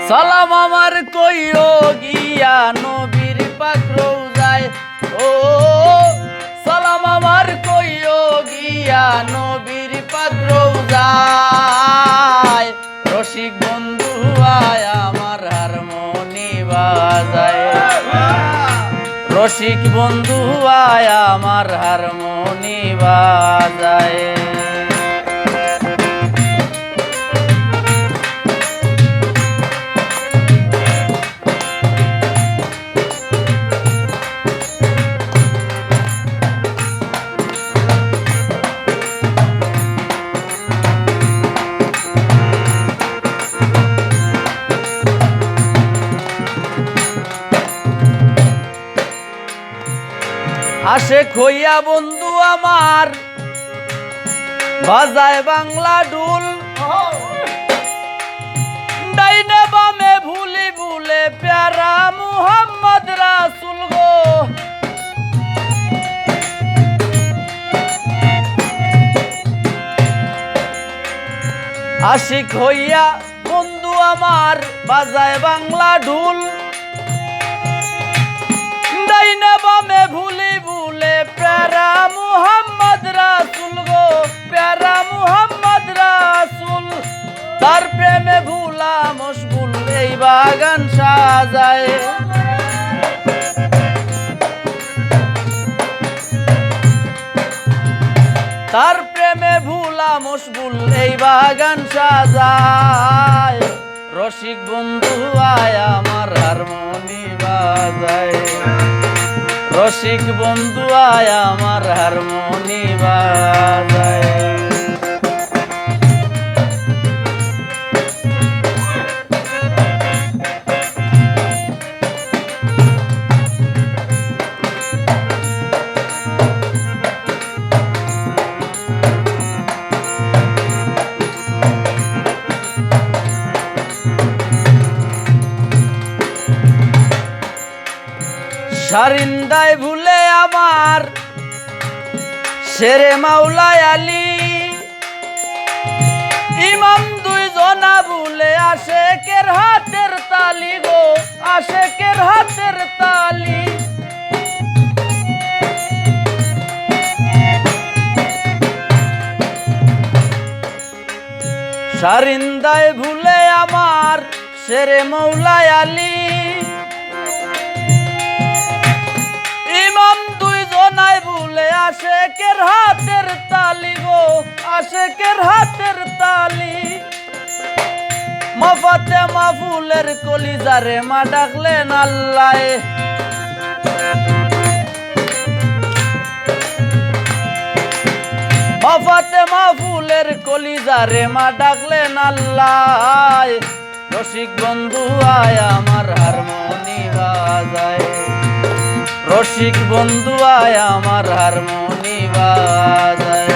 সালাম আমার কইও গিয়া নবীর পাক রওজায়। ও সালাম আমার কইও গিয়া নবীর পাক রওজায়। রসিক বন্ধু আয় আমার হারমোনি বাজায়। রসিক বন্ধু আয় আমার হারমোনি বাজায়। আসে খইয়া বন্ধু আমার বাজায় বাংলা ঢুল। ডাইনে বামে ভুলি ভুলে প্যারা মুহাম্মদ রাসূল গো। আশিক হইয়া বন্ধু আমার বাজায় বাংলা ঢুল। ডাইনে বামে ভুলি ভুলে প্যারা মুহাম্মদ রাসূল গো। প্যারা মুহাম্মদ রাসূল তার প্রেমে ভুলা মশগুল এই বাগান সাজায়। তার প্রেমে ভুলা মশগুল এই বাগান সাজায়। রসিক বন্ধু আয় আমার হারমোনি বাজায়। রসিক বন্ধু আয় আমার হারমোনি বাজায়। সারিন্দায় ভুলে আমার শেরে মাওলাই আলী। ইমাম দুইজনা ভুলে আশেকের হাতের তালি গো। আশেকের হাতের তালি সারিন্দায় ভুলে আমার শেরে মাওলাই আলী। ইমাম দুইজনাই ভুলে আশেকের হাতের তালি গো। আশেকের হাতের তালি মা ফাতেমা ফুলের কলিজারে মা ডাকলেন আল্লাহ। মা ফাতেমা ফুলের কলিজারে মা ডাকলেন আল্লাহ। রসিক বন্ধু আয় আমার হারমোনি বাজায়। রসিক বন্ধু আয় আমার হারমোনি বাজায়।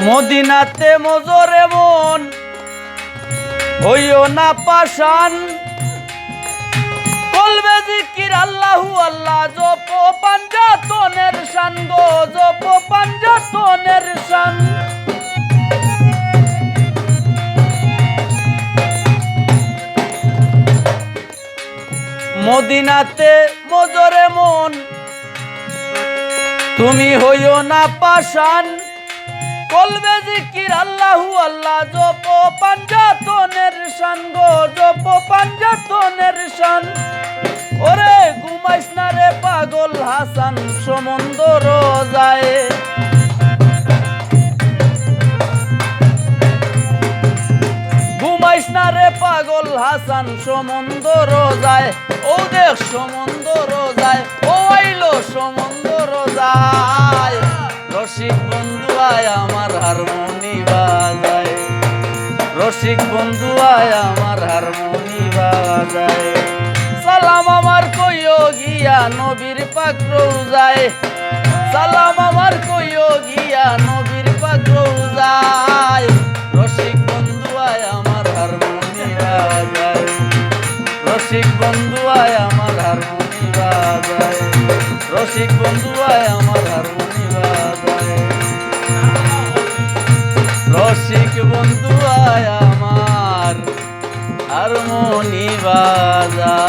মদিনাতে মজরে মন হইও না পাশান। কলবে জিকির আল্লাহু আল্লাহ জপ পাঞ্জাতনের শান গো। জপ পাঞ্জাতনের শান মদিনাতে মজরে মন তুমি হইও না পাশান। কলবে জিকির আল্লাহু আল্লাহ জপ পাঞ্জাতনের শান গো। জপ পাঞ্জাতনের শান। ওরে ঘুমাইস না রে পাগল হাসান সমুদ্র যায়। ঘুমাইস না রে পাগল হাসান সমুদ্র যায়। ও দেখ সমুদ্র যায়। ও আইলো সমুদ্র যায়। রসিক বন্ধু আয় আমার হারমোনি বাজায়। রসিক বন্ধু আয় আমার হারমোনি বাজায়। সালাম আমার কইও গিয়া নবীর পাক রওজায়। সালাম আমার কইও গিয়া রসিক বন্ধু আয় আমার হারমোনি বাজায়, রসিক বন্ধু আয় আমার হারমোনি বাজায়, রসিক বন্ধু আয় আমার হারমোনি বাজায়।